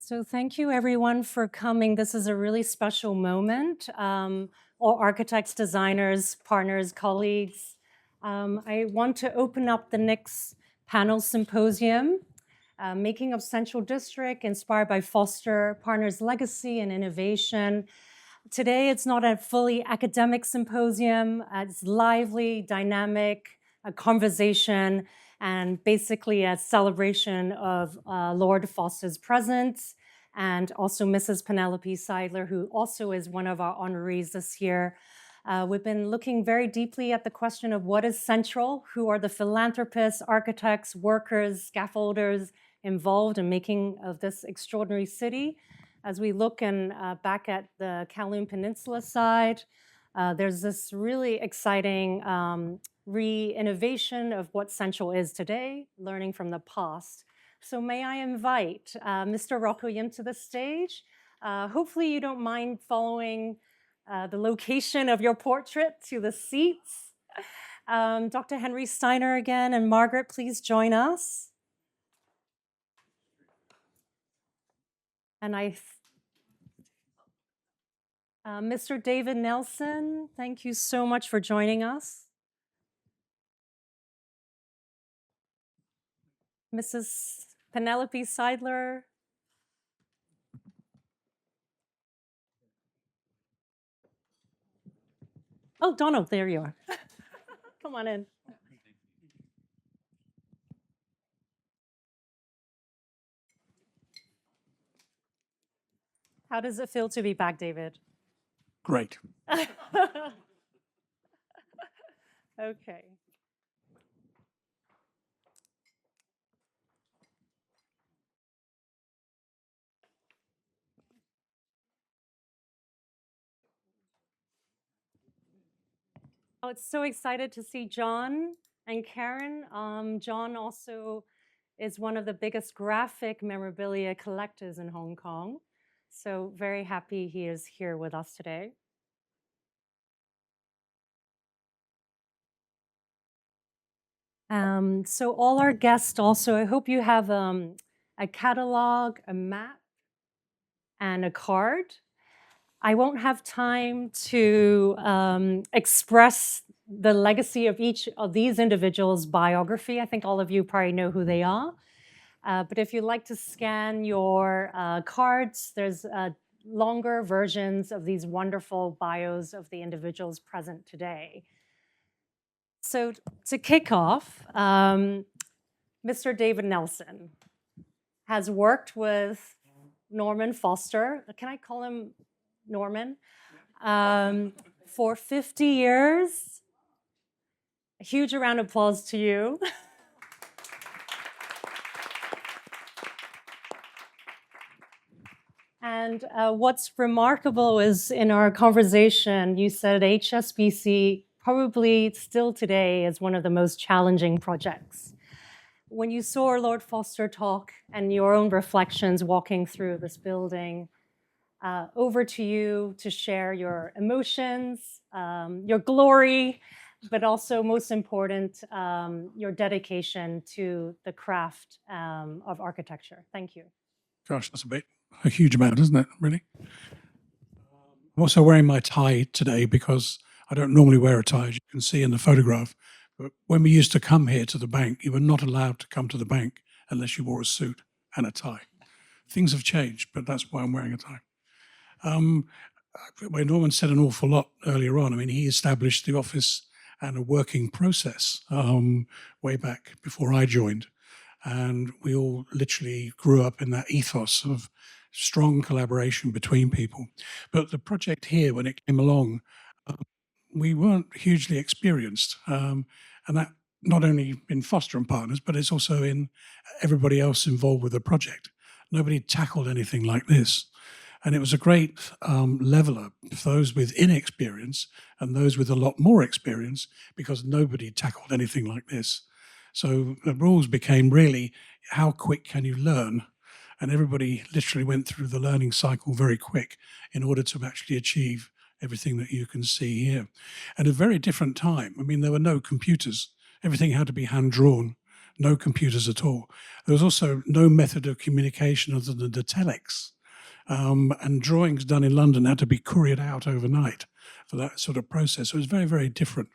So thank you everyone for coming. This is a really special moment. All architects, designers, partners, colleagues. I want to open up the next panel symposium, Making of Central District, inspired by Foster, Partners' Legacy and Innovation. Today, it's not a fully academic symposium. It's lively, dynamic, a conversation, and basically a celebration of Lord Foster's presence, and also Mrs. Penelope Seidler, who also is one of our honorees this year. We've been looking very deeply at the question of what is central, who are the philanthropists, architects, workers, scaffolders involved in making of this extraordinary city. As we look back at the Kowloon Peninsula side, there's this really exciting re-innovation of what Central is today, learning from the past. So may I invite Mr. Rocco to the stage. Hopefully you don't mind following the location of your portrait to the seats. Dr. Henry Steiner again, and Margaret, please join us. And Mr. David Nelson, thank you so much for joining us. Mrs. Penelope Seidler. Oh, Donald, there you are. Come on in. How does it feel to be back, David? Great. Okay. Oh, it's so excited to see John and Karen. John also is one of the biggest graphic memorabilia collectors in Hong Kong. So very happy he is here with us today. So all our guests also, I hope you have a catalog, a map, and a card. I won't have time to express the legacy of each of these individuals' biography. I think all of you probably know who they are. But if you'd like to scan your cards, there's longer versions of these wonderful bios of the individuals present today. So to kick off, Mr. David Nelson has worked with Norman Foster. Can I call him Norman? For 50 years. A huge round of applause to you. And what's remarkable is in our conversation, you said HSBC probably still today is one of the most challenging projects. When you saw Lord Foster talk and your own reflections walking through this building, over to you to share your emotions, your glory, but also most important, your dedication to the craft of architecture. Thank you. Gosh, that's a huge amount, isn't it, really? I'm also wearing my tie today because I don't normally wear a tie, as you can see in the photograph. But when we used to come here to the bank, you were not allowed to come to the bank unless you wore a suit and a tie. Things have changed, but that's why I'm wearing a tie. Where Norman said an awful lot earlier on, I mean, he established the office and a working process way back before I joined. And we all literally grew up in that ethos of strong collaboration between people. But the project here, when it came along, we weren't hugely experienced. And that not only in Foster and Partners, but it's also in everybody else involved with the project. Nobody tackled anything like this. And it was a great leveler for those with inexperience and those with a lot more experience, because nobody tackled anything like this. So the rules became really, how quick can you learn? And everybody literally went through the learning cycle very quick in order to actually achieve everything that you can see here. At a very different time. I mean, there were no computers. Everything had to be hand-drawn. no computers at all. There was also no method of communication other than the telex. And drawings done in London had to be couriered out overnight for that sort of process. So it was very, very different.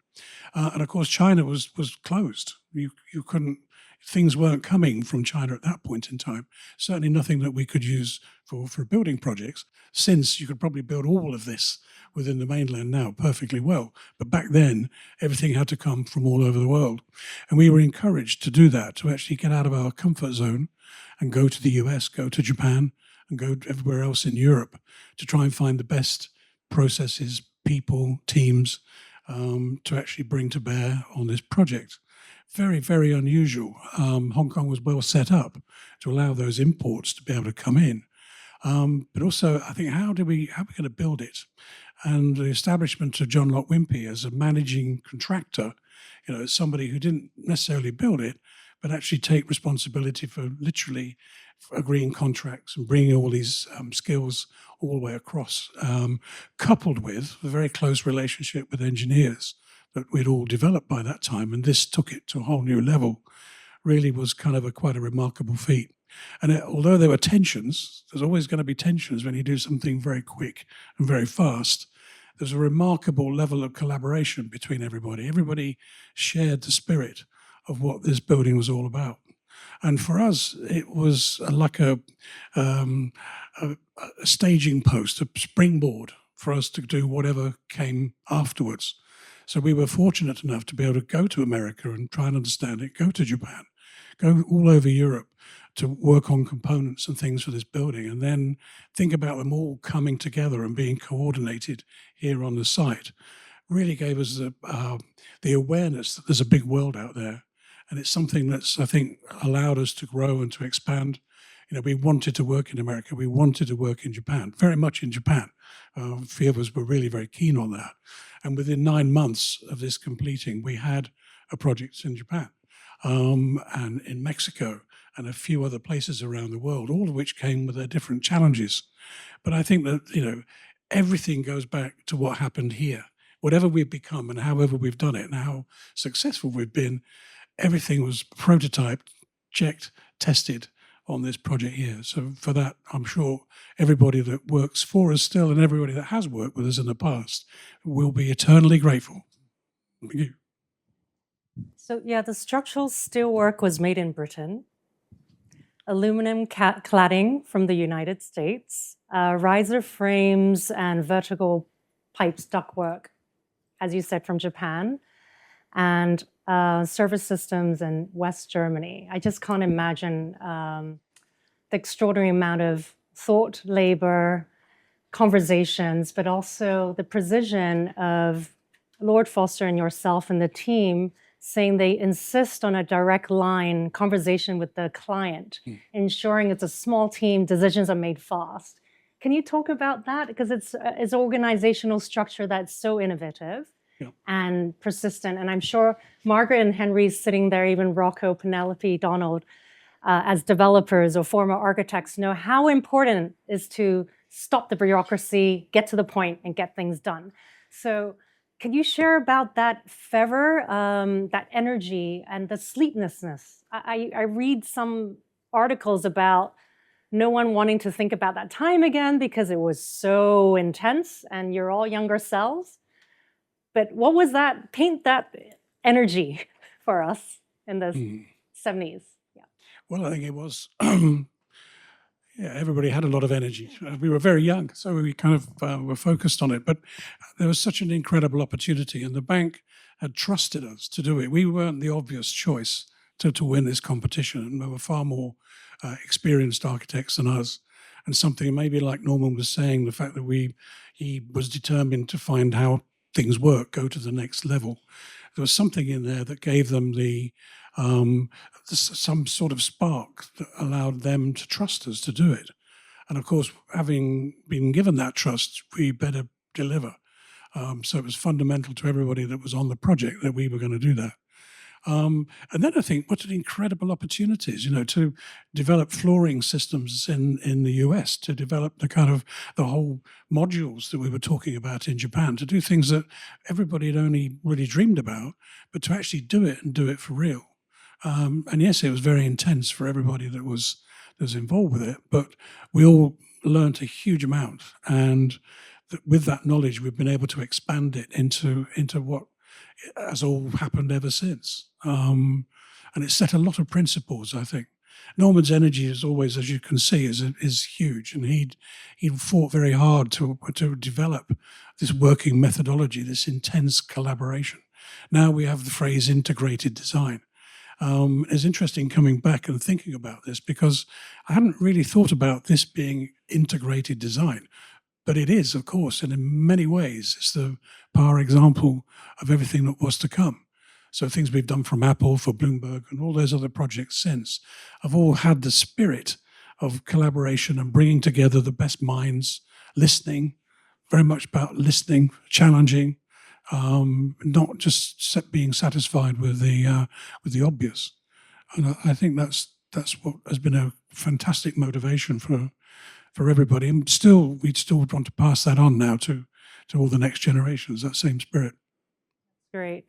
And of course, China was closed. You couldn't, things weren't coming from China at that point in time. Certainly nothing that we could use for building projects, since you could probably build all of this within the mainland now perfectly well. But back then, everything had to come from all over the world. And we were encouraged to do that, to actually get out of our comfort zone and go to the US, go to Japan, and go everywhere else in Europe to try and find the best processes, people, teams to actually bring to bear on this project. Very, very unusual. Hong Kong was well set up to allow those imports to be able to come in. But also, I think, how are we going to build it? And the establishment of John Locke Wimpey as a managing contractor, somebody who didn't necessarily build it, but actually take responsibility for literally agreeing contracts and bringing all these skills all the way across, coupled with a very close relationship with engineers that we'd all developed by that time. And this took it to a whole new level, really was kind of quite a remarkable feat. And although there were tensions, there's always going to be tensions when you do something very quick and very fast. There's a remarkable level of collaboration between everybody. Everybody shared the spirit of what this building was all about. And for us, it was like a staging post, a springboard for us to do whatever came afterwards. So we were fortunate enough to be able to go to America and try and understand it, go to Japan, go all over Europe to work on components and things for this building, and then think about them all coming together and being coordinated here on the site. Really gave us the awareness that there's a big world out there. And it's something that's, I think, allowed us to grow and to expand. We wanted to work in America. We wanted to work in Japan, very much in Japan. A few of us were really very keen on that. And within 9 months of this completing, we had a project in Japan and in Mexico and a few other places around the world, all of which came with their different challenges. But I think that, everything goes back to what happened here. Whatever we've become and however we've done it and how successful we've been, everything was prototyped, checked, tested on this project here. So for that, I'm sure everybody that works for us still and everybody that has worked with us in the past will be eternally grateful. Thank you. So yeah, the structural steelwork was made in Britain, aluminum cladding from the United States, riser frames and vertical pipes ductwork, as you said, from Japan, and service systems in West Germany. I just can't imagine the extraordinary amount of thought, labor, conversations, but also the precision of Lord Foster and yourself and the team saying they insist on a direct line conversation with the client, ensuring it's a small team, decisions are made fast. Can you talk about that? Because it's organizational structure that's so innovative and persistent. And I'm sure Margaret and Henry sitting there, even Rocco, Penelope, Donald, as developers or former architects know how important it is to stop the bureaucracy, get to the point and get things done. So can you share about that fervor, that energy and the sleeplessness? I read some articles about no one wanting to think about that time again because it was so intense and you're all younger selves. But what was that? Paint that energy for us in the 70s. Yeah. Well, I think it was, everybody had a lot of energy. We were very young, so we kind of were focused on it. But there was such an incredible opportunity, and the bank had trusted us to do it. We weren't the obvious choice to win this competition, and there were far more experienced architects than us. And something maybe like Norman was saying, the fact that he was determined to find how things work, go to the next level. There was something in there that gave them some sort of spark that allowed them to trust us to do it. And of course, having been given that trust, we better deliver. So it was fundamental to everybody that was on the project that we were going to do that. And then I think what an incredible opportunities, to develop flooring systems in the US, to develop the whole modules that we were talking about in Japan, to do things that everybody had only really dreamed about, but to actually do it and do it for real. And yes, it was very intense for everybody that was involved with it, but we all learned a huge amount. And with that knowledge, we've been able to expand it into what has all happened ever since. And it set a lot of principles, I think. Norman's energy is always, as you can see, is huge, and he fought very hard to develop this working methodology, this intense collaboration. Now we have the phrase integrated design. It's interesting coming back and thinking about this, because I hadn't really thought about this being integrated design, but it is, of course, and in many ways it's the power example of everything that was to come. So things we've done from Apple, for Bloomberg, and all those other projects since have all had the spirit of collaboration and bringing together the best minds, listening, very much about listening, challenging, not just being satisfied with the obvious. And I think that's what has been a fantastic motivation for everybody. And we'd still want to pass that on now to all the next generations, that same spirit. Great.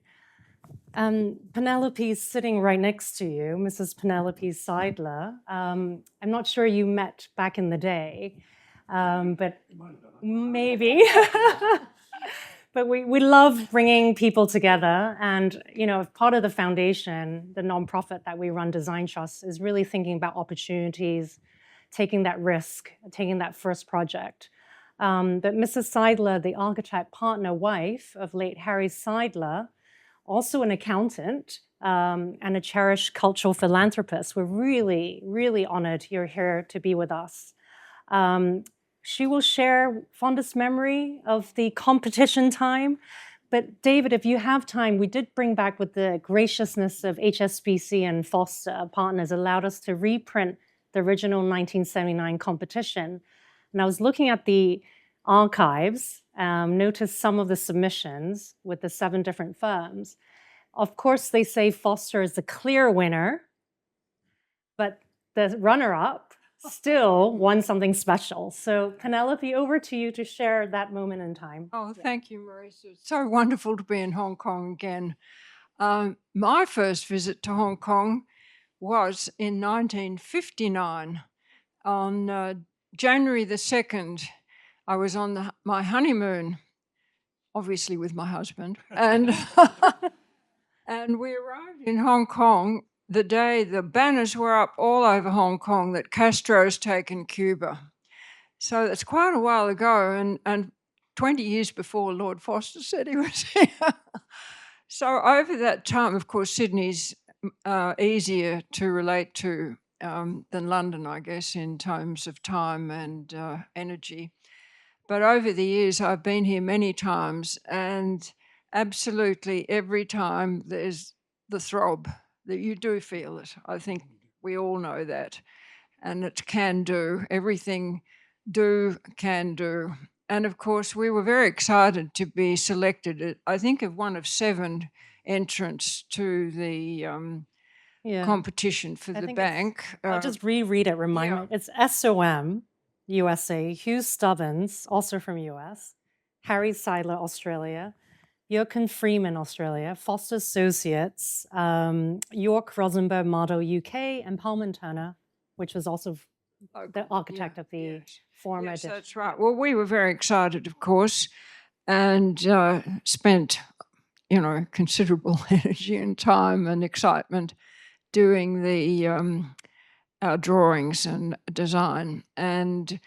Penelope's sitting right next to you, Mrs. Penelope Seidler. I'm not sure you met back in the day, but maybe. But we love bringing people together, and part of the foundation, the nonprofit that we run, Design Trust, is really thinking about opportunities, taking that risk, taking that first project. But Mrs. Seidler, the architect partner wife of late Harry Seidler, also an accountant and a cherished cultural philanthropist, we're really, really honored you're here to be with us. She will share fondest memory of the competition time. But David, if you have time, we did bring back, with the graciousness of HSBC and Foster partners, allowed us to reprint the original 1979 competition. And I was looking at the archives, noticed some of the submissions with the 7 different firms. Of course, they say Foster is the clear winner, but the runner-up still won something special. So Penelope, over to you to share that moment in time. Oh, thank you, Marisa. It's so wonderful to be in Hong Kong again. My first visit to Hong Kong was in 1959. On January the 2nd, I was on my honeymoon, obviously with my husband, and and we arrived in Hong Kong the day the banners were up all over Hong Kong that Castro's taken Cuba. So it's quite a while ago, and 20 years before Lord Foster said he was here. So over that time, of course, Sydney's easier to relate to than London, I guess, in terms of time and energy. But over the years, I've been here many times, and absolutely every time there's the throb that you do feel it. I think we all know that. And it's can do, everything can do. And of course, we were very excited to be selected, I think, of one of 7 entrants to the competition for the bank. I'll just reread it, remind me. It's SOM, USA, Hugh Stubbins, also from US, Harry Seidler, Australia, Jochen Freeman, Australia, Foster Associates, York Rosenberg Model, UK, and Palmer Turner, which was also the architect of the former. Yes, that's right. Well, we were very excited, of course, and spent, considerable energy and time and excitement doing the our drawings and design, and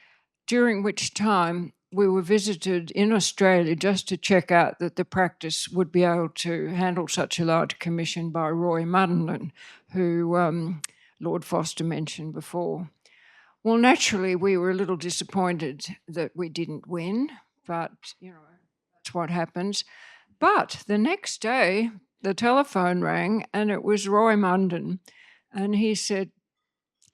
during which time we were visited in Australia just to check out that the practice would be able to handle such a large commission by Roy Munden, who Lord Foster mentioned before. Well, naturally, we were a little disappointed that we didn't win, but, that's what happens. But the next day, the telephone rang, and it was Roy Munden, and he said,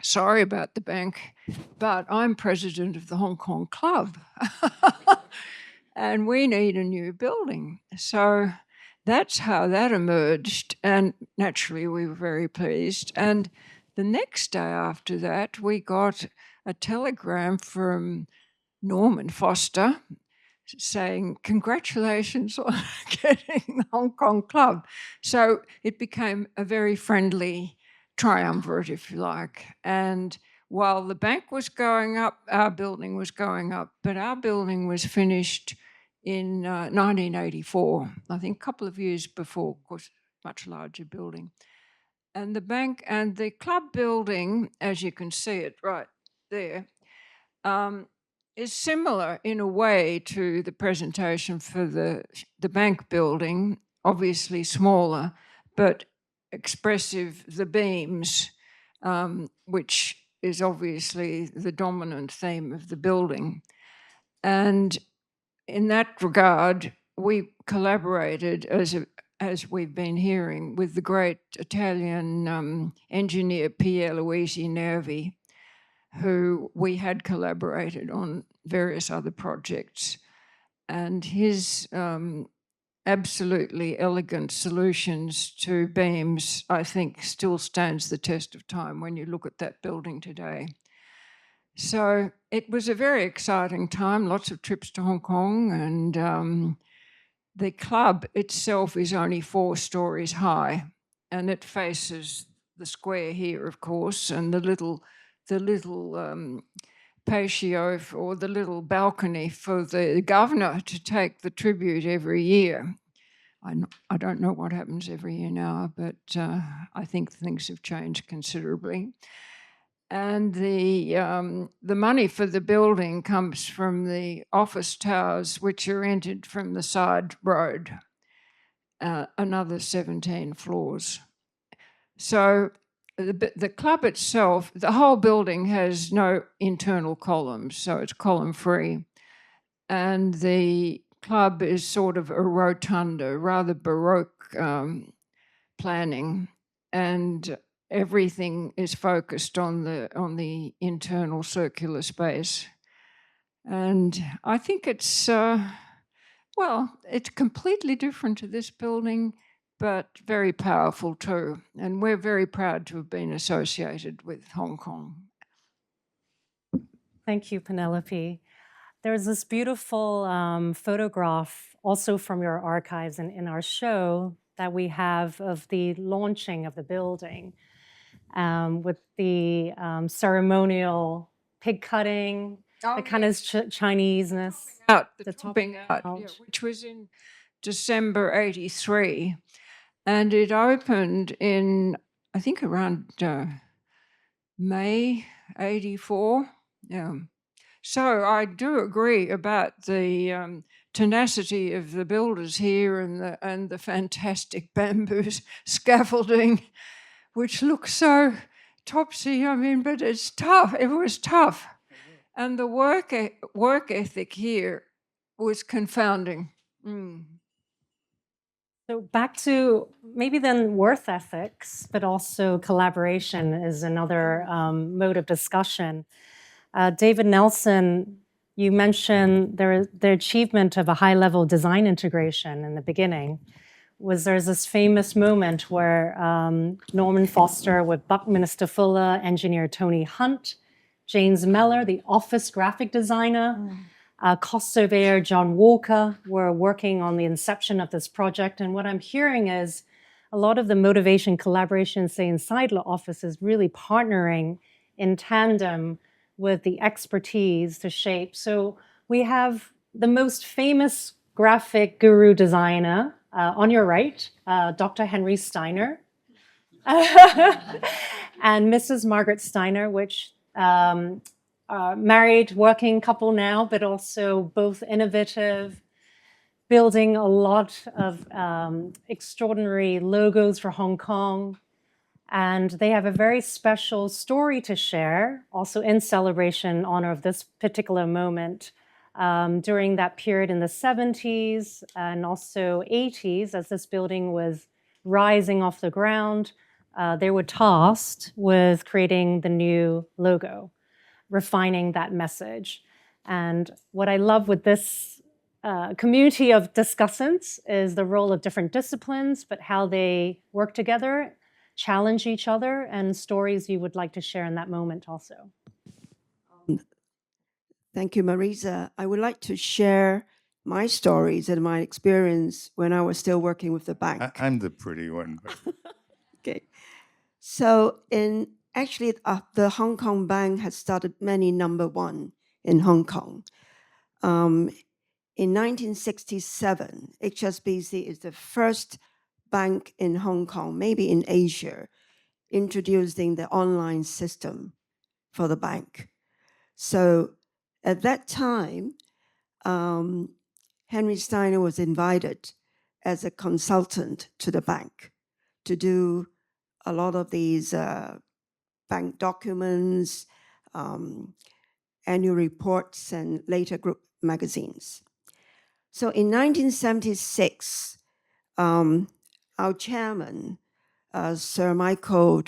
"Sorry about the bank, but I'm president of the Hong Kong Club, and we need a new building." So that's how that emerged, and naturally we were very pleased. And the next day after that, we got a telegram from Norman Foster saying, congratulations on getting the Hong Kong club. So it became a very friendly triumvirate, if you like. And while the bank was going up, our building was going up, but our building was finished in 1984, I think a couple of years before, of course, much larger building. And the bank and the club building, as you can see it right there, is similar in a way to the presentation for the bank building, obviously smaller, but expressive, the beams, which is obviously the dominant theme of the building. And in that regard, we collaborated, as we've been hearing, with the great Italian engineer Pier Luigi Nervi, who we had collaborated on various other projects. And his absolutely elegant solutions to beams, I think, still stands the test of time when you look at that building today. So it was a very exciting time, lots of trips to Hong Kong, and the club itself is only 4 stories high, and it faces the square here, of course, and the little patio or the little balcony for the governor to take the tribute every year. I don't know what happens every year now, but I think things have changed considerably. And the money for the building comes from the office towers, which are entered from the side road, another 17 floors. So the club itself, the whole building has no internal columns, so it's column-free. And the club is sort of a rotunda, rather Baroque planning, and everything is focused on the internal circular space. And I think it's, it's completely different to this building, but very powerful too. And we're very proud to have been associated with Hong Kong. Thank you, Penelope. There's this beautiful photograph also from your archives and in our show that we have of the launching of the building with the ceremonial pig cutting, the kind of Chineseness. The topping out, yeah, which was in December 83. And it opened in, I think, around May 84. Yeah. So I do agree about the tenacity of the builders here and the fantastic bamboo scaffolding, which looks so topsy. I mean, but it's tough. It was tough. And the work ethic here was confounding. So back to maybe then worth ethics, but also collaboration is another mode of discussion. David Nelson, you mentioned the achievement of a high-level design integration in the beginning. There's this famous moment where Norman Foster with Buckminster Fuller, engineer Tony Hunt, James Mellor, the office graphic designer, cost surveyor John Walker were working on the inception of this project. And what I'm hearing is a lot of the motivation collaboration, say in Seidler office, is really partnering in tandem with the expertise to shape. So we have the most famous graphic guru designer on your right, Dr. Henry Steiner, and Mrs. Margaret Steiner, which married, working couple now, but also both innovative, building a lot of extraordinary logos for Hong Kong. And they have a very special story to share, also in celebration, in honor of this particular moment. During that period in the 70s and also 80s, as this building was rising off the ground, they were tasked with creating the new logo, refining that message. And what I love with this community of discussants is the role of different disciplines, but how they work together, challenge each other, and stories you would like to share in that moment also. Thank you, Marisa. I would like to share my stories and my experience when I was still working with the bank. I'm the pretty one. But Okay. So actually, the Hong Kong Bank has started many number one in Hong Kong. In 1967, HSBC is the first bank in Hong Kong, maybe in Asia, introducing the online system for the bank. So at that time, Henry Steiner was invited as a consultant to the bank to do a lot of these bank documents, annual reports, and later group magazines. So in 1976, our chairman, Sir Michael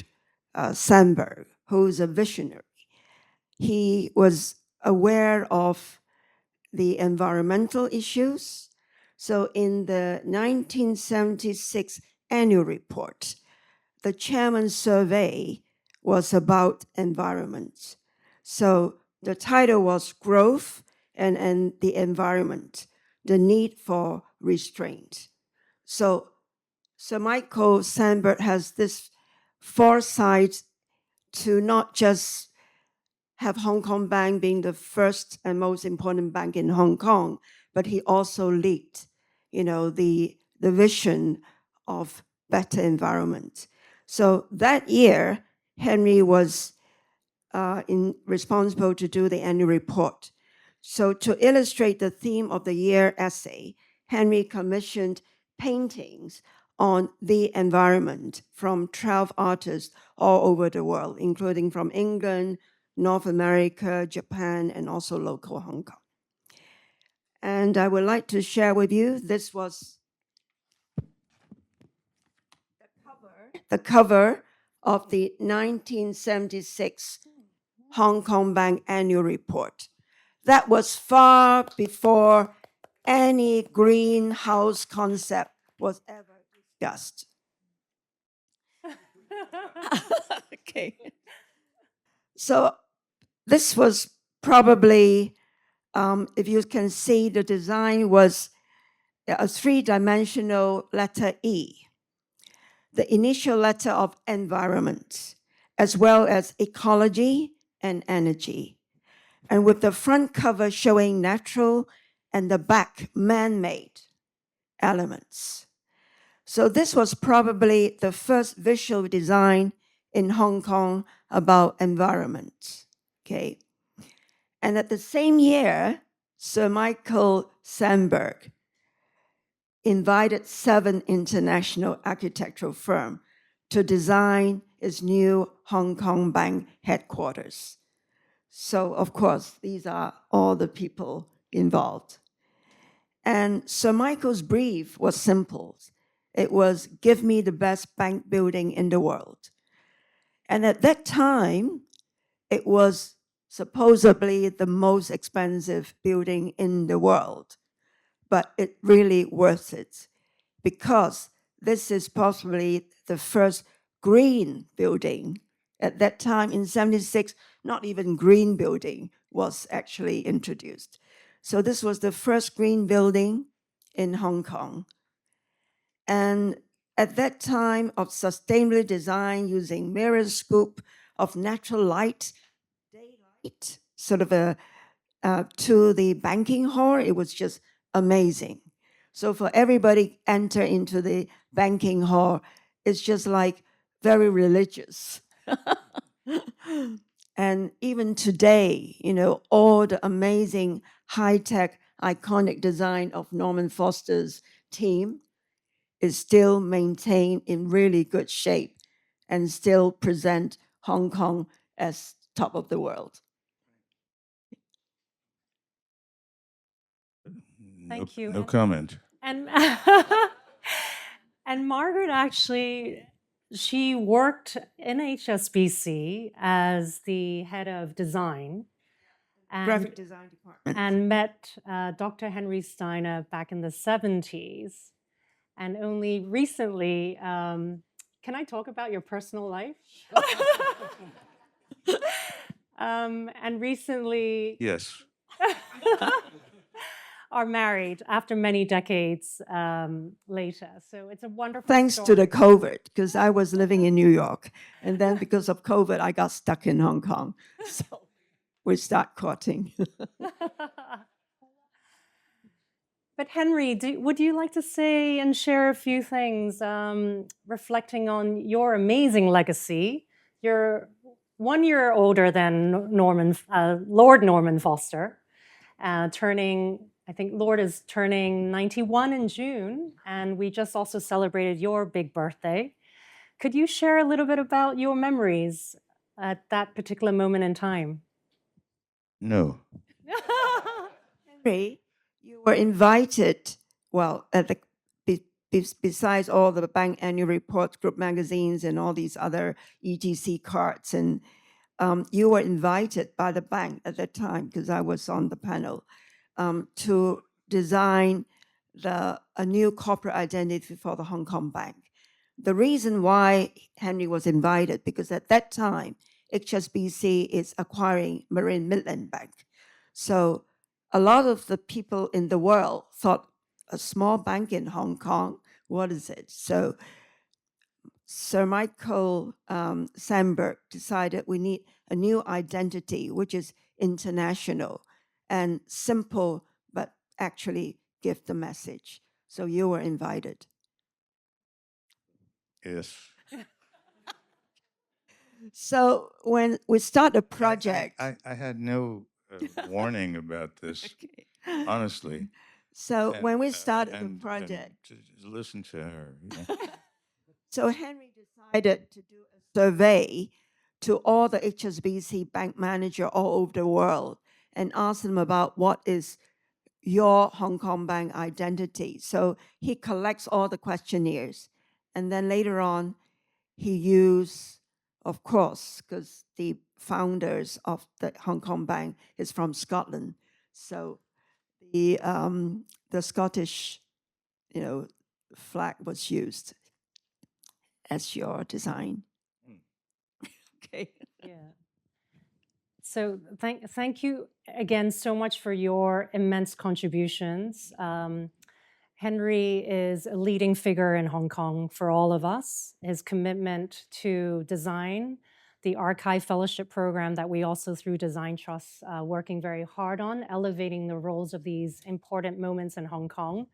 Sandberg, who's a visionary, he was aware of the environmental issues. So in the 1976 annual report, the chairman's survey was about environment. So the title was Growth and the Environment, the Need for Restraint. So Sir Michael Sandberg has this foresight to not just have Hong Kong Bank being the first and most important bank in Hong Kong, but he also led, the vision of better environment. So that year, Henry was responsible to do the annual report. So to illustrate the theme of the year essay, Henry commissioned paintings on the environment from 12 artists all over the world, including from England, North America, Japan, and also local Hong Kong. And I would like to share with you, this was the cover of the 1976 Hong Kong Bank annual report. That was far before any greenhouse concept was ever discussed. Okay. So this was probably, if you can see, the design was a three-dimensional letter E, the initial letter of environment, as well as ecology and energy. And with the front cover showing natural and the back man-made elements. So this was probably the first visual design in Hong Kong about environment, okay? And at the same year, Sir Michael Sandberg invited 7 international architectural firms to design its new Hong Kong Bank headquarters. So, of course, these are all the people involved. And Sir Michael's brief was simple. It was, give me the best bank building in the world. And at that time, it was supposedly the most expensive building in the world. But it really worth it because this is possibly the first green building. At that time in 76, not even green building was actually introduced. So this was the first green building in Hong Kong. And at that time of sustainable design using mirror scoop of natural light, daylight, sort of to the banking hall, it was just amazing. So for everybody enter into the banking hall, it's just like very religious. And even today, all the amazing high-tech, iconic design of Norman Foster's team is still maintained in really good shape and still present Hong Kong as top of the world. Thank you. No comment. And and Margaret actually, she worked in HSBC as the head of design. Graphic design department. And met Dr. Henry Steiner back in the 70s. And only recently, can I talk about your personal life? And recently, Yes. are married after many decades later. So it's a wonderful Thanks story. to the COVID, because I was living in New York. And then because of COVID, I got stuck in Hong Kong. So we start courting. But Henry, would you like to say and share a few things reflecting on your amazing legacy? You're 1 year older than Lord Norman Foster, I think Lord is turning 91 in June, and we just also celebrated your big birthday. Could you share a little bit about your memories at that particular moment in time? No. Henry, you were invited, well, at the besides all the bank annual reports, group magazines, and all these other ETC cards, and you were invited by the bank at that time, because I was on the panel, to design a new corporate identity for the Hong Kong Bank. The reason why Henry was invited, because at that time, HSBC is acquiring Marine Midland Bank. So a lot of the people in the world thought a small bank in Hong Kong, what is it? So Sir Michael Sandberg decided we need a new identity, which is international and simple, but actually give the message. So you were invited. Yes. So when we start a project, I had no warning about this, honestly. so And, when we started the and project, to listen to her. Yeah. so Henry decided to do a survey to all the HSBC bank manager all over the world and ask them about what is your Hong Kong bank identity. So he collects all the questionnaires, and then later on, he used, of course, because the founders of the Hong Kong bank is from Scotland, so the Scottish, flag was used as your design. Okay. Yeah. So thank you again so much for your immense contributions. Henry is a leading figure in Hong Kong for all of us. His commitment to design, the Archive Fellowship Program that we also through Design Trust working very hard on, elevating the roles of these important moments in Hong Kong.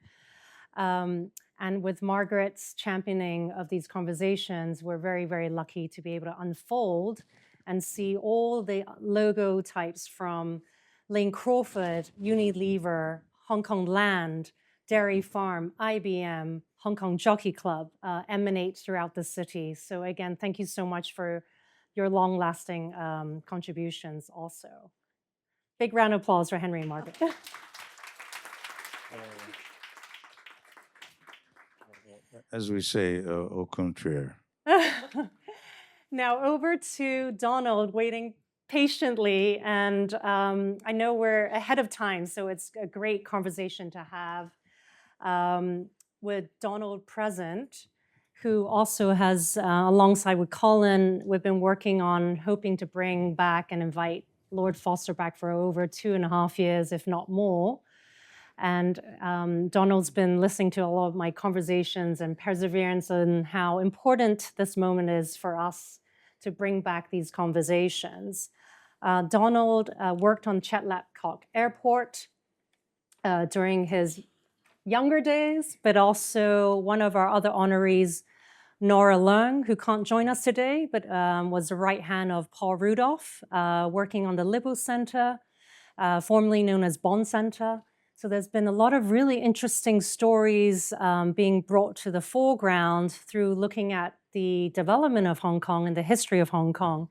And with Margaret's championing of these conversations, we're very, very lucky to be able to unfold and see all the logo types from Lane Crawford, Unilever, Hong Kong Land, Dairy Farm, IBM, Hong Kong Jockey Club emanate throughout the city. So again, thank you so much for your long-lasting contributions also. Big round of applause for Henry and Margaret. As we say, au contraire. Now over to Donald, waiting patiently, and I know we're ahead of time, so it's a great conversation to have with Donald present, who also has, alongside with Colin, we've been working on hoping to bring back and invite Lord Foster back for over 2.5 years, if not more. And Donald's been listening to a lot of my conversations and perseverance and how important this moment is for us to bring back these conversations. Donald worked on Chet Lapcock Airport during his younger days, but also one of our other honorees, Nora Leung, who can't join us today, but was the right hand of Paul Rudolph, working on the Liberal Center, formerly known as Bond Center. So there's been a lot of really interesting stories being brought to the foreground through looking at the development of Hong Kong and the history of Hong Kong.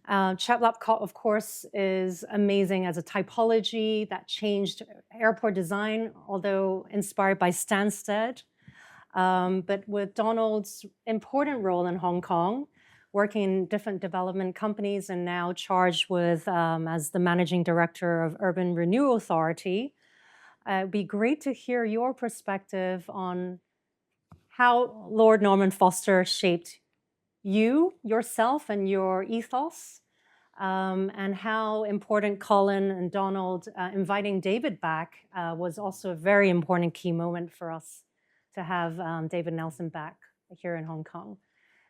Chet Lapcock, of course, is amazing as a typology that changed airport design, although inspired by Stansted. But with Donald's important role in Hong Kong, working in different development companies and now charged with as the managing director of Urban Renewal Authority, it'd be great to hear your perspective on how Lord Norman Foster shaped you, yourself, and your ethos, and how important Colin and Donald inviting David back was also a very important key moment for us to have David Nelson back here in Hong Kong.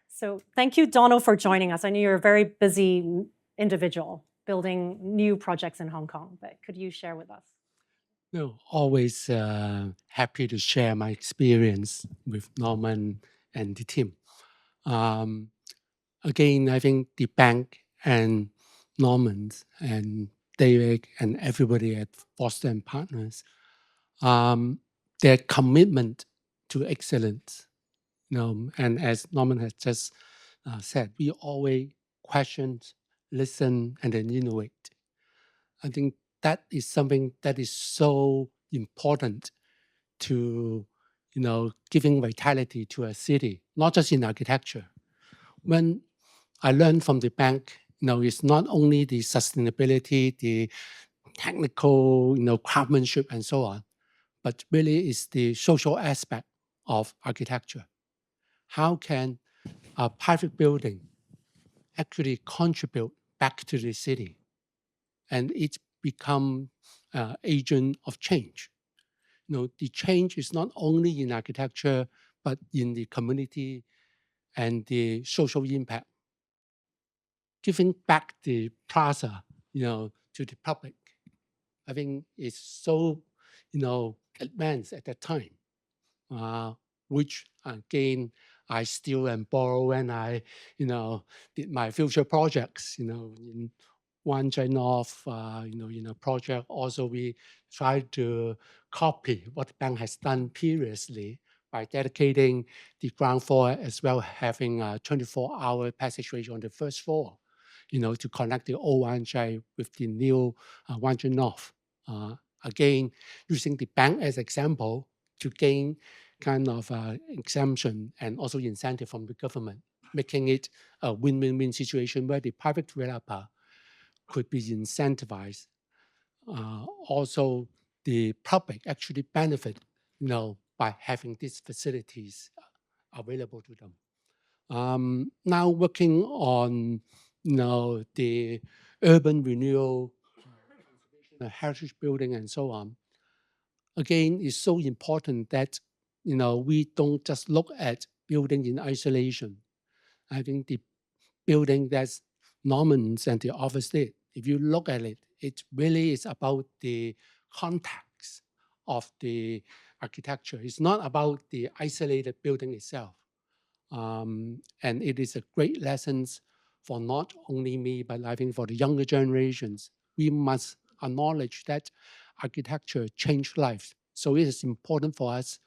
So thank you, Donald, for joining us. I know you're a very busy individual building new projects in Hong Kong, but could you share with us? No, always happy to share my experience with Norman and the team. Again, I think the bank and Norman and David and everybody at Foster and Partners, their commitment to excellence, and as Norman has just said, we always question, listen, and then innovate. I think that is something that is so important to, giving vitality to a city, not just in architecture. When I learned from the bank, it's not only the sustainability, the technical, craftsmanship and so on, but really it's the social aspect of architecture. How can a private building actually contribute back to the city? And it become agent of change. The change is not only in architecture, but in the community and the social impact. Giving back the plaza, to the public, I think is so, advanced at that time, which again, I steal and borrow when I, did my future projects, in Wan Chai North, in a project. Also, we tried to copy what the bank has done previously by dedicating the ground floor as well, having a 24-hour passageway on the first floor, to connect the old Wan Chai with the new Wan Chai North. Again, using the bank as example to gain kind of exemption and also incentive from the government, making it a win-win-win situation where the private developer could be incentivized. Also, the public actually benefit, by having these facilities available to them. Now working on, the urban renewal, the heritage building and so on. Again, it's so important that, we don't just look at building in isolation. I think the building that's Normans and the office did, if you look at it, it really is about the context of the architecture. It's not about the isolated building itself. And it is a great lesson for not only me, but I think for the younger generations. We must acknowledge that architecture changed lives. So it is important for us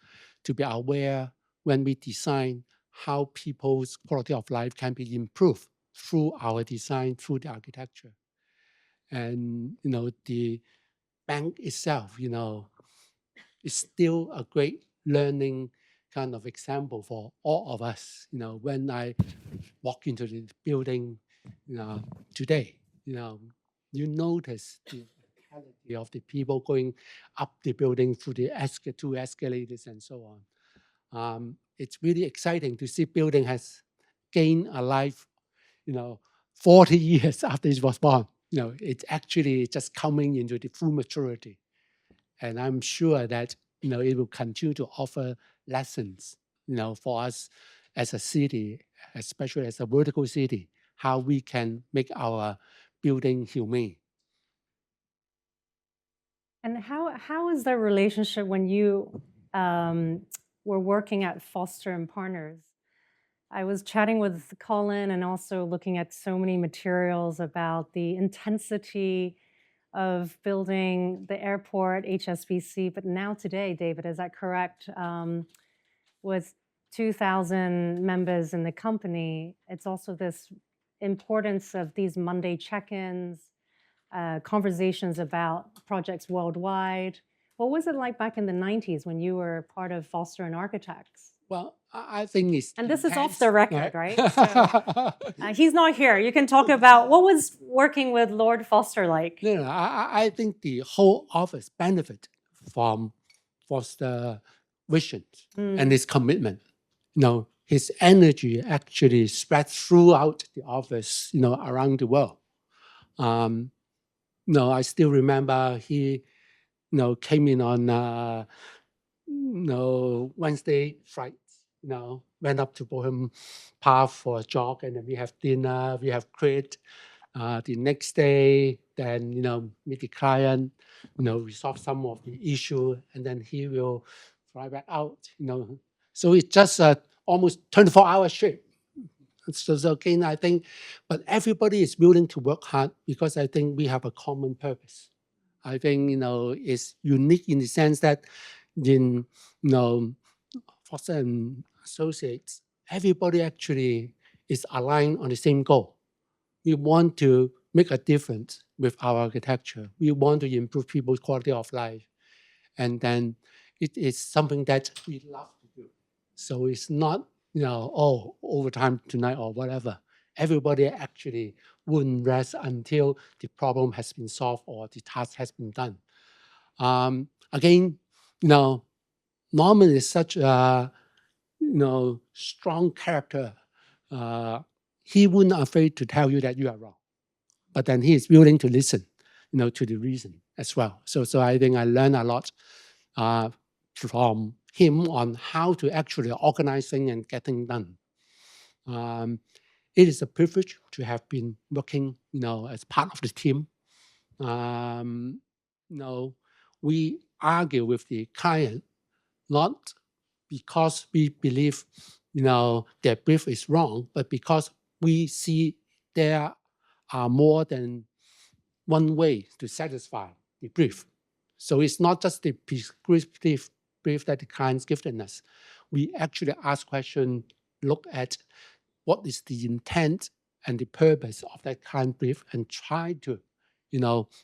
to be aware when we design how people's quality of life can be improved through our design, through the architecture. And, the bank itself, is still a great learning kind of example for all of us. When I walk into the building today, you notice the mentality of the people going up the building through the two escalators and so on. It's really exciting to see building has gained a life, 40 years after it was born. It's actually just coming into the full maturity. And I'm sure that, it will continue to offer lessons, for us as a city, especially as a vertical city, how we can make our building humane. And how is the relationship when you were working at Foster and Partners? I was chatting with Colin and also looking at so many materials about the intensity of building the airport, HSBC, but now today, David, is that correct? With 2,000 members in the company, it's also this importance of these Monday check-ins, conversations about projects worldwide. What was it like back in the 90s when you were part of Foster and Architects? Well, I think it's And this is intense, off the record, right? So, he's not here. You can talk about what was working with Lord Foster like. No, I think the whole office benefit from Foster's vision and his commitment. His energy actually spread throughout the office, around the world. No, I still remember he, came in on, Wednesday flight, went up to Bohem Park for a jog, and then we have dinner, we have crit. The next day, then, meet the client, resolve some of the issue, and then he will fly back out, So it's just almost 24-hour shift. So again, I think, but everybody is willing to work hard because I think we have a common purpose. I think, it's unique in the sense that in, Foster and Associates, everybody actually is aligned on the same goal. We want to make a difference with our architecture. We want to improve people's quality of life. And then it is something that we love to do. So it's not, overtime tonight or whatever. Everybody actually wouldn't rest until the problem has been solved or the task has been done. Again, Norman is such a, strong character. He wouldn't afraid to tell you that you are wrong, but then he is willing to listen, to the reason as well. So I think I learned a lot from him on how to actually organize things and get things done. It is a privilege to have been working, as part of the team. We argue with the client, not because we believe, their brief is wrong, but because we see there are more than one way to satisfy the brief. So it's not just the prescriptive brief that the client's given us. We actually ask questions, look at what is the intent and the purpose of that client brief, and try to,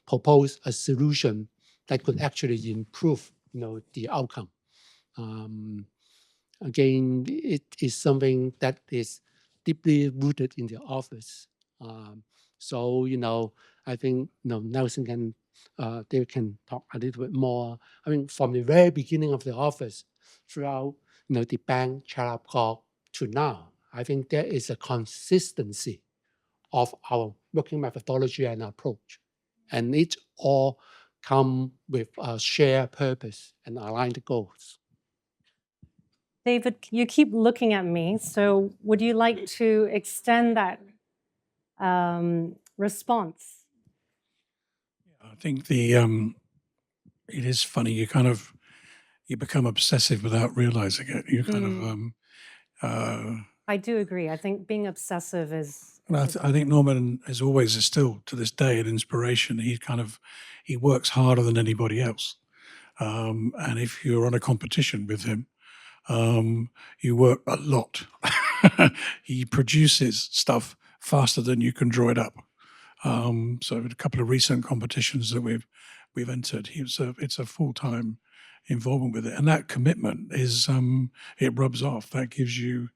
propose a solution that could actually improve, the outcome. Again, it is something that is deeply rooted in the office. So, I think, Nelson can, they can talk a little bit more. I mean, from the very beginning of the office, throughout, the bank, Charapkok to now, I think there is a consistency of our working methodology and approach. And it all come with a shared purpose and aligned goals. David, you keep looking at me, so would you like to extend that response? I think it is funny. You become obsessive without realizing it. You kind of. I do agree. I think being obsessive is. I think Norman is still to this day an inspiration. He works harder than anybody else, and if you're on a competition with him, you work a lot. He produces stuff faster than you can draw it up. So a couple of recent competitions that we've entered, it's a full-time involvement with it, and that commitment is it rubs off. That gives you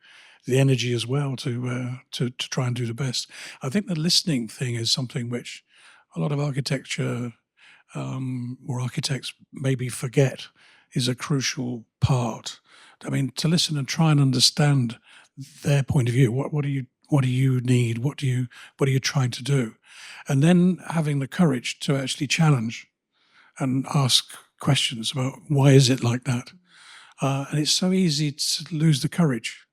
the energy as well to try and do the best. I think the listening thing is something which a lot of architecture or architects maybe forget is a crucial part. I mean, to listen and try and understand their point of view. What do you need? What are you trying to do? And then having the courage to actually challenge and ask questions about why is it like that? And it's so easy to lose the courage.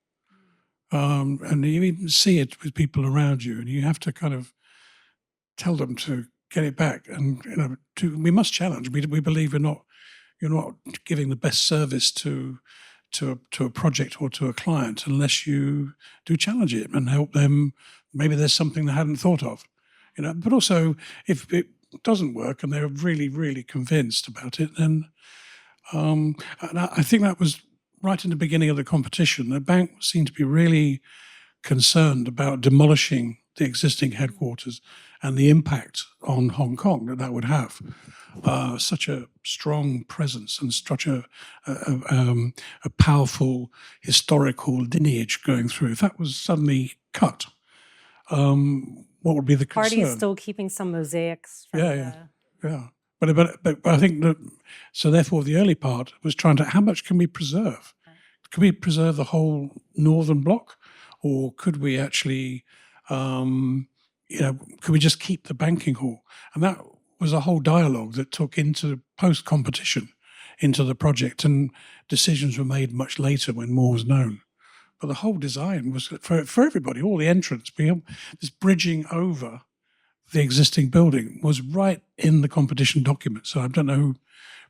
And you even see it with people around you, and you have to kind of tell them to get it back. And we must challenge. We believe you're not giving the best service to a project or to a client unless you do challenge it and help them. Maybe there's something they hadn't thought of, But also, if it doesn't work and they're really, really convinced about it, then and I think that was right in the beginning of the competition. The bank seemed to be really concerned about demolishing the existing headquarters and the impact on Hong Kong that would have. Such a strong presence and such a powerful historical lineage going through. If that was suddenly cut, what would be the concern? Party is still keeping some mosaics. From yeah. But I think that, so therefore the early part was trying to, how much can we preserve? Can we preserve the whole northern block, or could we actually could we just keep the banking hall? And that was a whole dialogue that took into post-competition into the project, and decisions were made much later when more was known. But the whole design was for everybody, all the entrance, this bridging over the existing building was right in the competition document. So I don't know who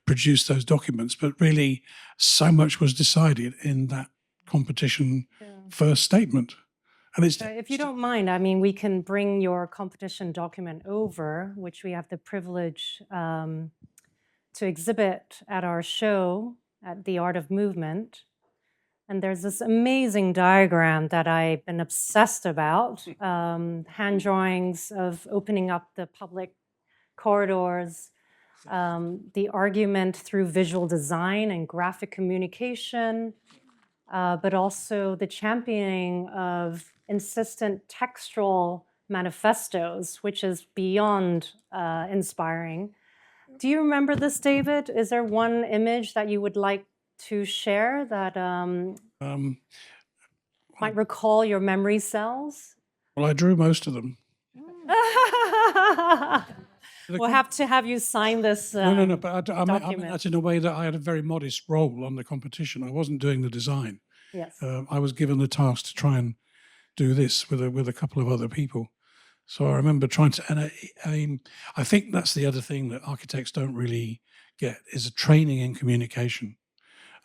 produced those documents, but really so much was decided in that competition first statement. And it's, if you don't mind, I mean, we can bring your competition document over, which we have the privilege to exhibit at our show at the Art of Movement. And there's this amazing diagram that I've been obsessed about, hand drawings of opening up the public corridors, the argument through visual design and graphic communication, but also the championing of insistent textual manifestos, which is beyond inspiring. Do you remember this, David? Is there one image that you would like to share that might recall your memory cells? well, I drew most of them. We'll have to have you sign this No, but I meant document. that in a way that I had a very modest role on the competition. I wasn't doing the design. Yes. I was given the task to try and do this with a couple of other people. So I remember trying to, and I think that's the other thing that architects don't really get, is a training in communication.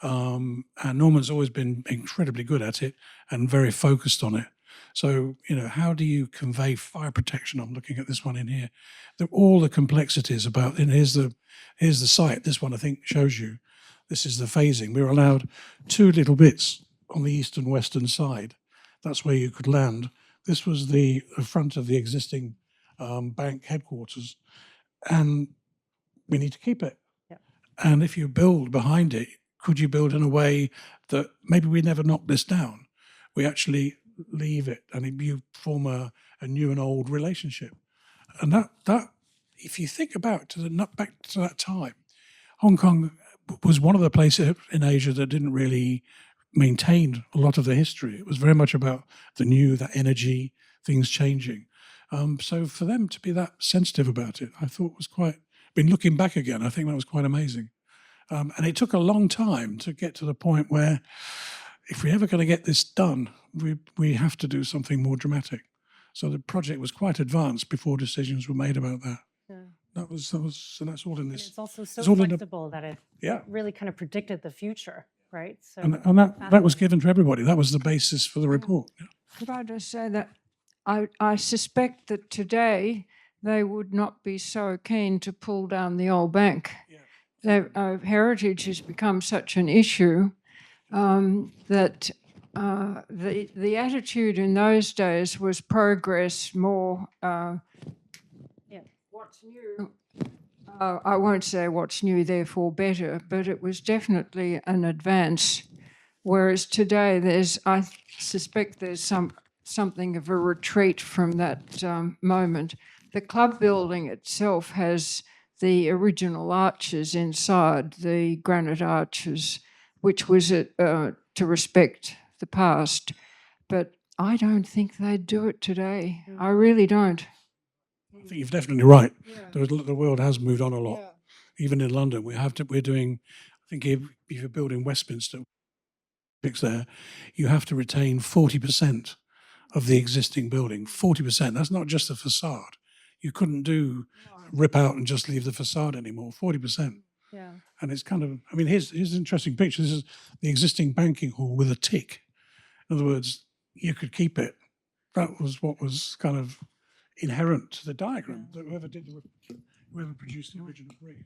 And Norman's always been incredibly good at it and very focused on it. So, how do you convey fire protection? I'm looking at this one in here. All the complexities about, and here's the site. This one I think shows you. This is the phasing. We were allowed 2 little bits on the east and western side. That's where you could land. This was the front of the existing bank headquarters, and we need to keep it. Yeah. And if you build behind it, could you build in a way that maybe we never knock this down? We actually leave it, and you form a new and old relationship. And that if you think about back to that time, Hong Kong was one of the places in Asia that didn't really maintain a lot of the history. It was very much about the new, that energy, things changing. So for them to be that sensitive about it, I thought was looking back again, I think that was quite amazing. And it took a long time to get to the point where if we're ever going to get this done, we have to do something more dramatic. So the project was quite advanced before decisions were made about that. Yeah. That was, and that's all in And this. it's also so it's all in the- flexible that it Yeah. really kind of predicted the future, right? So And that was given to everybody. That was the basis for the report. Yeah. Could I just say that I suspect that today they would not be so keen to pull down the old bank. Heritage has become such an issue that the attitude in those days was progress, more what's new. I won't say what's new, therefore better, but it was definitely an advance. Whereas today, I suspect there's something of a retreat from that moment. The club building itself has the original arches inside, the granite arches, which was to respect the past. But I don't think they'd do it today. I really don't. I think you're definitely right. The world has moved on a lot. Even in London, we're doing, I think if you're building Westminster, there, you have to retain 40% of the existing building. 40%. That's not just the facade. You couldn't rip out and just leave the facade anymore. 40%. yeah. And it's kind of, I mean, here's an interesting picture. This is the existing banking hall with a tick. In other words, you could keep it. That was what was kind of inherent to the diagram that whoever produced the original brief.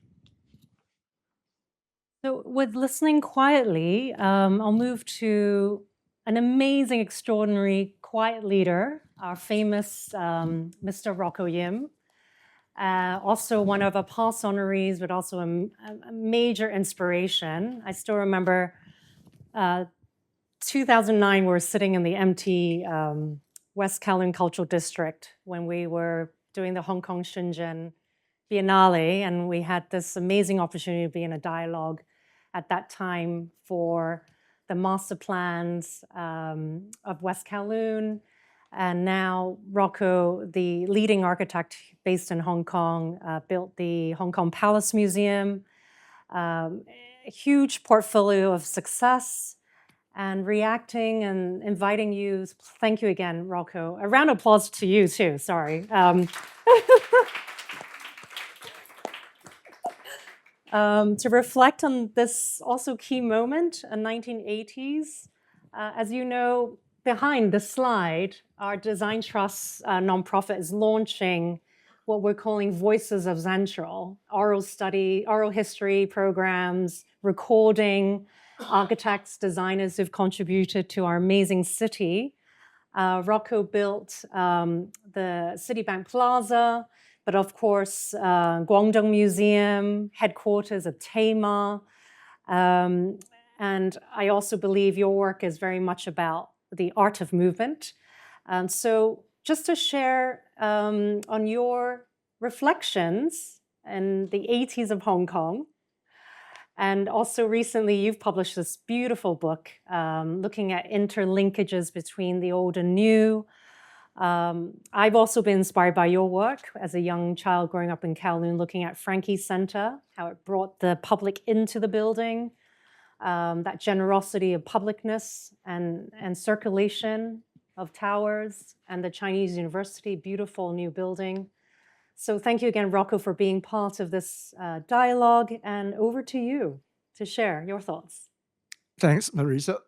So with listening quietly, I'll move to an amazing, extraordinary quiet leader, our famous Mr. Rocco Yim. Also one of our past honorees, but also a major inspiration. I still remember 2009, we were sitting in the empty West Kowloon Cultural District when we were doing the Hong Kong Shenzhen Biennale, and we had this amazing opportunity to be in a dialogue at that time for the master plans of West Kowloon, And now Rocco, the leading architect based in Hong Kong, built the Hong Kong Palace Museum, a huge portfolio of success, and reacting and inviting you. Thank you again, Rocco. A round of applause to you too, sorry. To reflect on this also key moment in 1980s. As you know, behind the slide, our Design Trust nonprofit is launching what we're calling Voices of Central, oral history programs, recording architects, designers who've contributed to our amazing city. Rocco built the Citibank Plaza, but of course, Guangdong Museum, headquarters of Tama. And I also believe your work is very much about the art of movement. So just to share on your reflections in the 80s of Hong Kong. And also recently, you've published this beautiful book looking at interlinkages between the old and new. I've also been inspired by your work as a young child growing up in Kowloon, looking at Frankie's Center, how it brought the public into the building, that generosity of publicness and circulation of towers, and the Chinese University, beautiful new building. So thank you again, Rocco, for being part of this dialogue, and over to you to share your thoughts. Thanks, Marisa.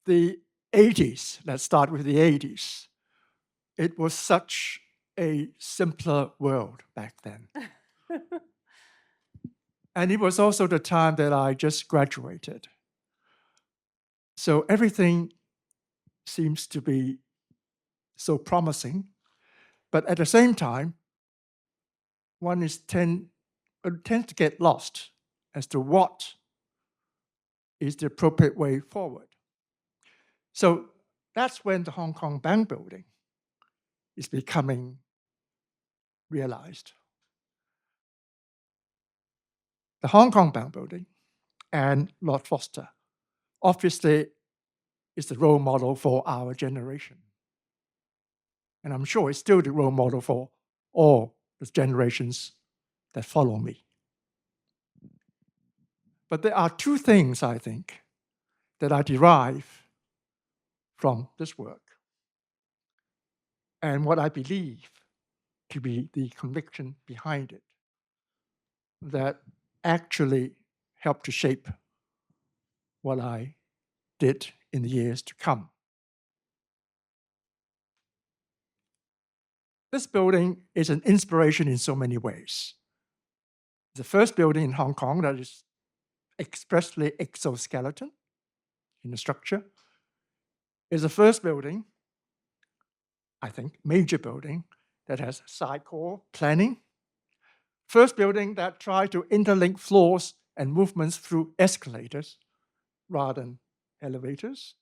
The 80s, let's start with the 80s. It was such a simpler world back then. And it was also the time that I just graduated. So everything seems to be so promising, but at the same time, one tends to get lost as to what is the appropriate way forward. So that's when the Hong Kong Bank Building is becoming realized. The Hong Kong Bank Building and Lord Foster obviously is the role model for our generation. And I'm sure it's still the role model for all the generations that follow me. But there are two things, I think, that I derive from this work and what I believe to be the conviction behind it that actually helped to shape what I did in the years to come. This building is an inspiration in so many ways. The first building in Hong Kong that is expressly exoskeleton in the structure is the first building, I think, major building that has side core planning. First building that tried to interlink floors and movements through escalators rather than elevators.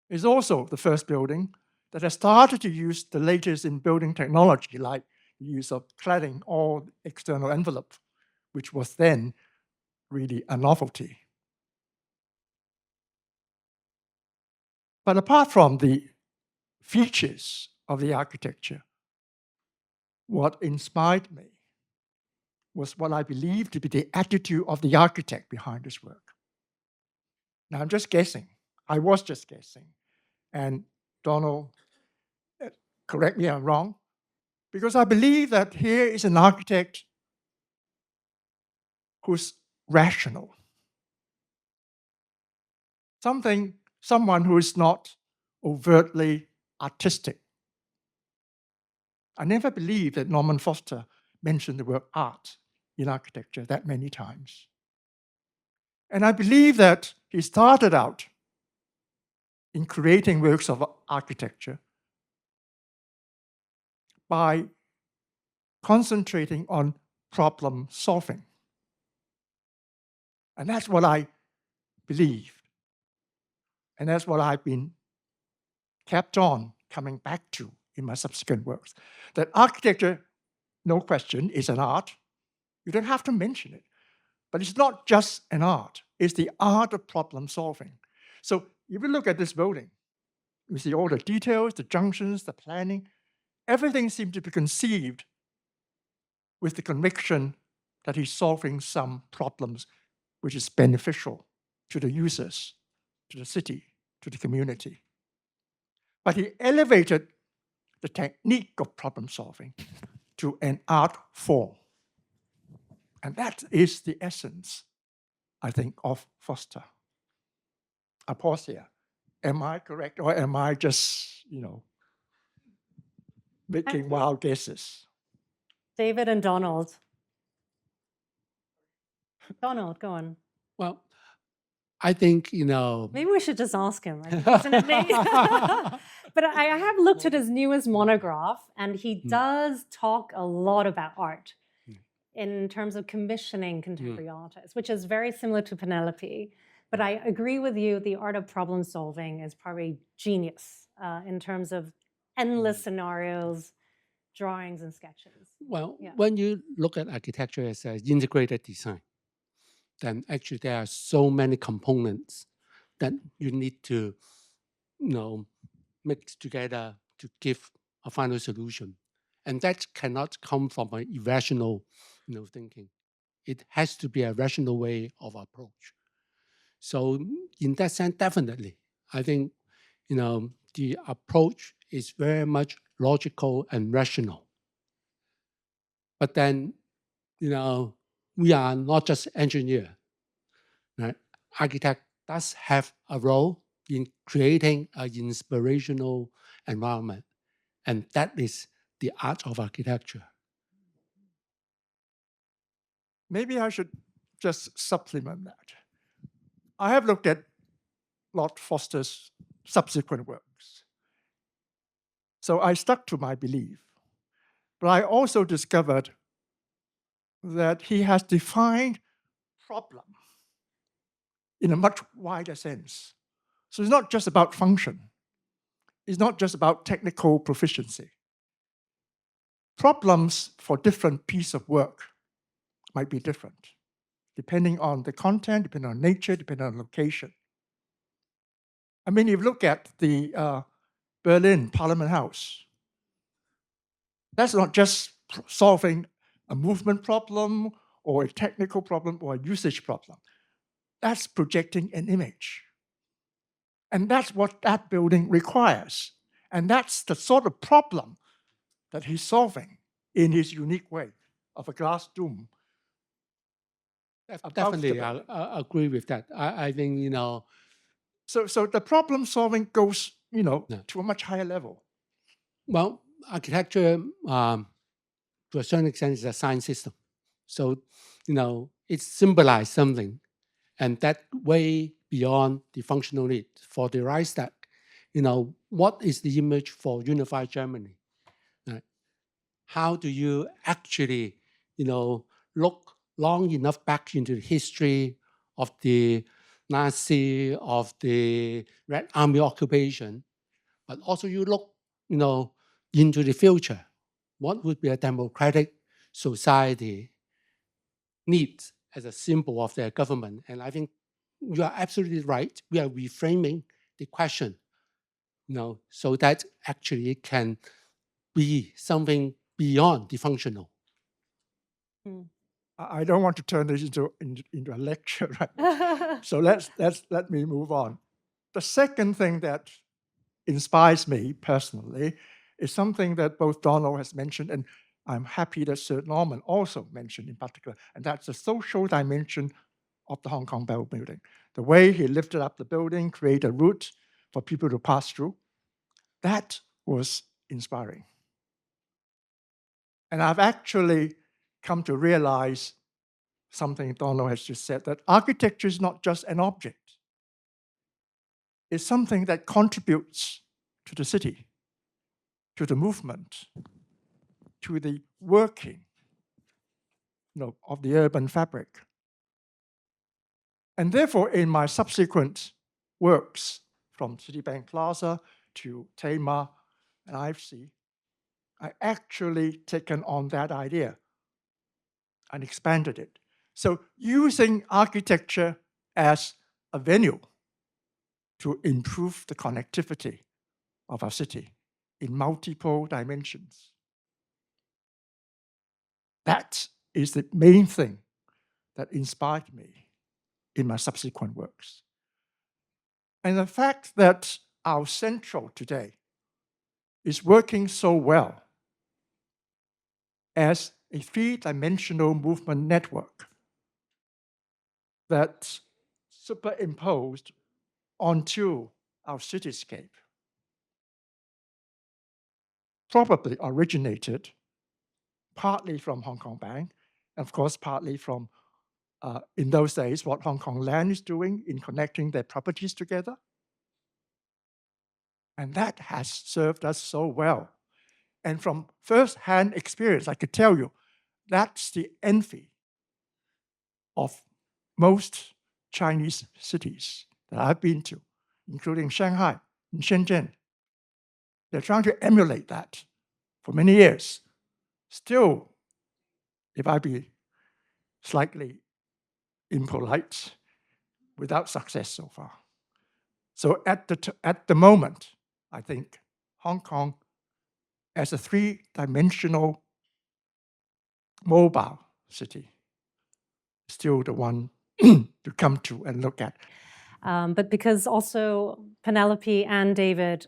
Is also the first building that has started to use the latest in building technology, like the use of cladding all external envelope, which was then really a novelty. But apart from the features of the architecture, what inspired me was what I believe to be the attitude of the architect behind this work. Now, I'm just guessing. I was just guessing. And Donald, correct me if I'm wrong, because I believe that here is an architect who's rational. Someone who is not overtly artistic. I never believed that Norman Foster mentioned the word art in architecture that many times. And I believe that he started out in creating works of architecture by concentrating on problem solving. And that's what I believe. And that's what I've been kept on coming back to in my subsequent works. That architecture, no question, is an art. You don't have to mention it. But it's not just an art. It's the art of problem solving. So if you look at this building, you see all the details, the junctions, the planning, everything seems to be conceived with the conviction that he's solving some problems which is beneficial to the users, to the city, to the community. But he elevated the technique of problem solving to an art form. And that is the essence, I think, of Foster. I pause here. Am I correct, or am I just, making wild guesses? David and Donald. Donald, go on. Well, I think, Maybe we should just ask him. But I have looked at his newest monograph, and he does talk a lot about art in terms of commissioning contemporary artists, which is very similar to Penelope. But I agree with you, the art of problem solving is probably genius in terms of endless scenarios, drawings, and sketches. Well, when you look at architecture as an integrated design, then actually there are so many components that you need to, mix together to give a final solution. And that cannot come from an irrational, thinking. It has to be a rational way of approach. So in that sense, definitely, I think, the approach is very much logical and rational. But then, we are not just engineer. Right? Architect does have a role in creating an inspirational environment. And that is the art of architecture. Maybe I should just supplement that. I have looked at Lord Foster's subsequent works. So I stuck to my belief. But I also discovered that he has defined problem in a much wider sense. So it's not just about function. It's not just about technical proficiency. Problems for different pieces of work might be different, depending on the content, depending on nature, depending on location. I mean, if you look at the Berlin Parliament House, that's not just solving a movement problem or a technical problem or a usage problem. That's projecting an image. And that's what that building requires. And that's the sort of problem that he's solving in his unique way of a glass dome. Definitely, I agree with that. I think, So the problem solving goes, to a much higher level. Well, architecture, to a certain extent, is a science system. So, it symbolizes something. And that way beyond the functional need. For the Reichstag, what is the image for unified Germany? Right? How do you actually, look long enough back into the history of the Nazi, of the Red Army occupation, but also you look, into the future. What would be a democratic society needs as a symbol of their government? And I think you are absolutely right. We are reframing the question, so that actually it can be something beyond the functional. I don't want to turn this into a lecture, right? So let me move on. The second thing that inspires me personally is something that both Donald has mentioned, and I'm happy that Sir Norman also mentioned in particular, and that's the social dimension of the Hong Kong Bell Building. The way he lifted up the building, created a route for people to pass through, that was inspiring. And I've actually come to realize something Donald has just said, that architecture is not just an object. It's something that contributes to the city, to the movement, to the working, of the urban fabric. And therefore, in my subsequent works, from Citibank Plaza to Tamar and IFC, I actually taken on that idea and expanded it. So using architecture as a venue to improve the connectivity of our city in multiple dimensions. That is the main thing that inspired me in my subsequent works. And the fact that our central today is working so well as a three-dimensional movement network that's superimposed onto our cityscape probably originated partly from Hong Kong Bank, and of course, partly from, in those days, what Hong Kong Land is doing in connecting their properties together. And that has served us so well. And from first-hand experience, I could tell you, that's the envy of most Chinese cities that I've been to, including Shanghai and Shenzhen. They're trying to emulate that for many years. Still, if I be slightly impolite, without success so far. So at the moment, I think Hong Kong as a three-dimensional mobile city is still the one to come to and look at. But because also Penelope and David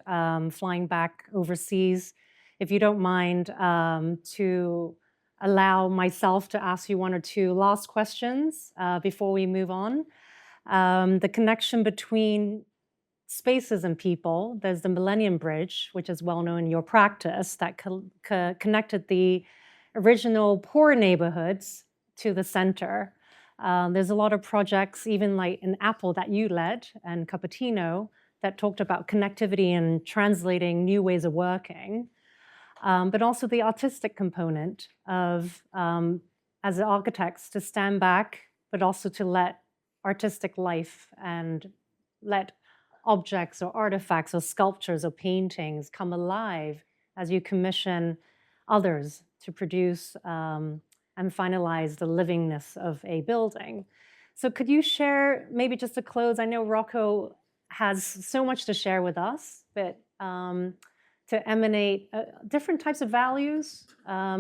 flying back overseas, if you don't mind to allow myself to ask you one or two last questions before we move on. The connection between spaces and people, there's the Millennium Bridge, which is well known in your practice, that connected the original poor neighborhoods to the center. There's a lot of projects, even like in Apple that you led, and Cupertino, that talked about connectivity and translating new ways of working. But also the artistic component of, as architects, to stand back, but also to let artistic life and let objects or artifacts or sculptures or paintings come alive as you commission others to produce and finalize the livingness of a building. So could you share, maybe just to close, I know Rocco has so much to share with us, but to emanate different types of values,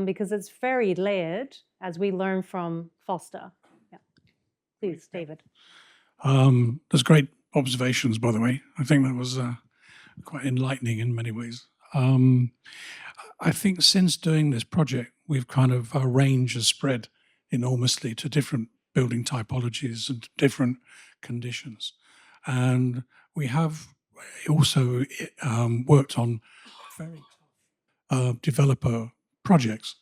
because it's very layered, as we learn from Foster. Yeah. Please, David. There's great observations, by the way. I think that was quite enlightening in many ways. I think since doing this project, we've kind of, our range has spread enormously to different building typologies and different conditions. And we have also worked on very developer projects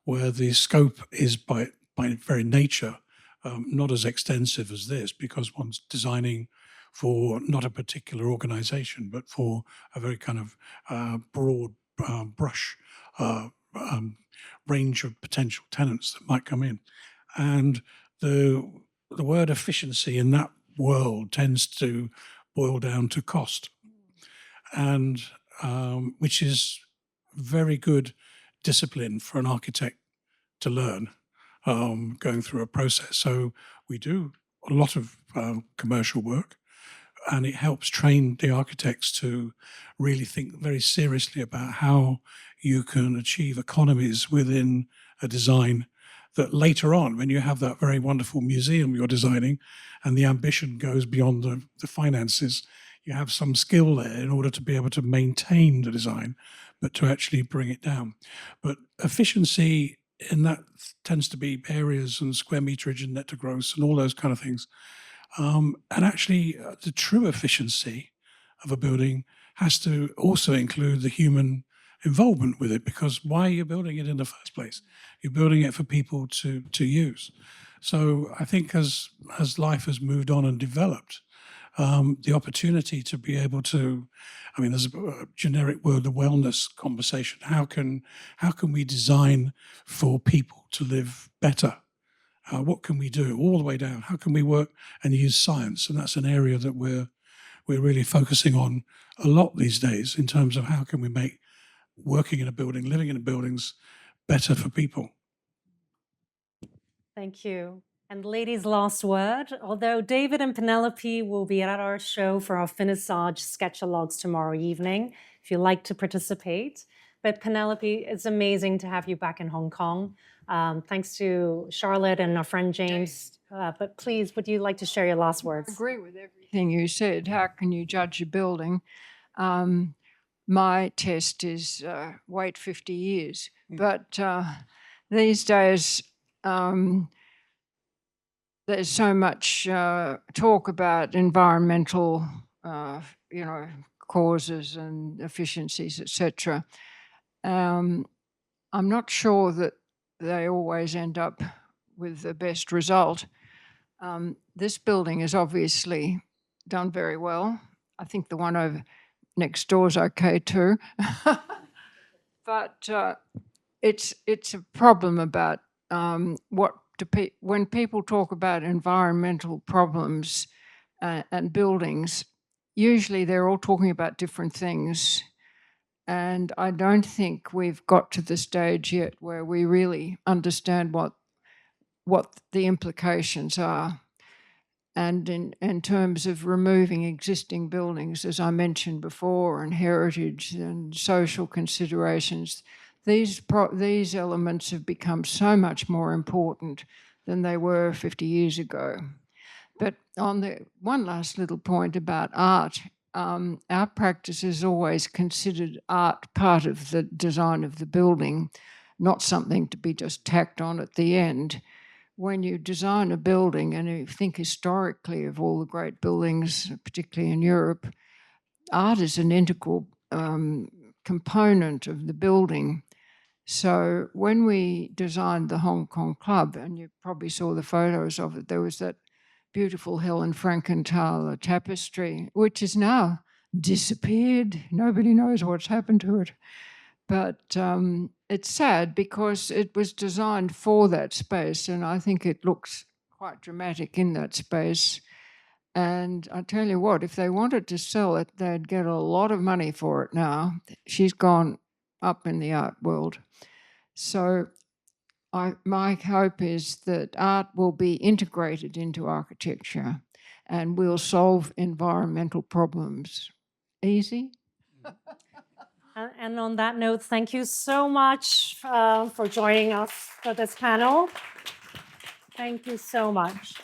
where the scope is by very nature not as extensive as this, because one's designing for not a particular organization, but for a very kind of broad brush range of potential tenants that might come in. And the word efficiency in that world tends to boil down to cost, and which is very good discipline for an architect to learn going through a process. So we do a lot of commercial work, and it helps train the architects to really think very seriously about how you can achieve economies within a design that later on, when you have that very wonderful museum you're designing and the ambition goes beyond the finances, you have some skill there in order to be able to maintain the design, but to actually bring it down. But efficiency in that tends to be areas and square meterage and net to gross and all those kind of things. And actually, the true efficiency of a building has to also include the human involvement with it, because why are you building it in the first place? You're building it for people to use. So I think as life has moved on and developed, the opportunity to be able to, I mean, there's a generic word, the wellness conversation. How can we design for people to live better? What can we do all the way down? How can we work and use science? And that's an area that we're really focusing on a lot these days in terms of how can we make working in a building, living in buildings better for people. Thank you. And ladies' last word, although David and Penelope will be at our show for our finissage sketchalogues tomorrow evening, if you'd like to participate. But Penelope, it's amazing to have you back in Hong Kong. Thanks to Charlotte and our friend James. But please, would you like to share your last I words? agree with everything you said. How can you judge a building? My test is wait 50 years. But these days, there's so much talk about environmental, causes and efficiencies, etc. I'm not sure that they always end up with the best result. This building is obviously done very well. I think the one over next door is okay too. But it's a problem about when people talk about environmental problems and buildings, usually they're all talking about different things. And I don't think we've got to the stage yet where we really understand what the implications are. And in terms of removing existing buildings, as I mentioned before, and heritage and social considerations, these elements have become so much more important than they were 50 years ago. But on the one last little point about art, our practice has always considered art part of the design of the building, not something to be just tacked on at the end. When you design a building, and you think historically of all the great buildings, particularly in Europe, art is an integral component of the building. So when we designed the Hong Kong Club, and you probably saw the photos of it, there was that beautiful Helen Frankenthaler tapestry, which has now disappeared. Nobody knows what's happened to it. But it's sad because it was designed for that space, and I think it looks quite dramatic in that space. And I tell you what, if they wanted to sell it, they'd get a lot of money for it now. She's gone up in the art world. So my hope is that art will be integrated into architecture and will solve environmental problems. Easy? And on that note, thank you so much for joining us for this panel. Thank you so much.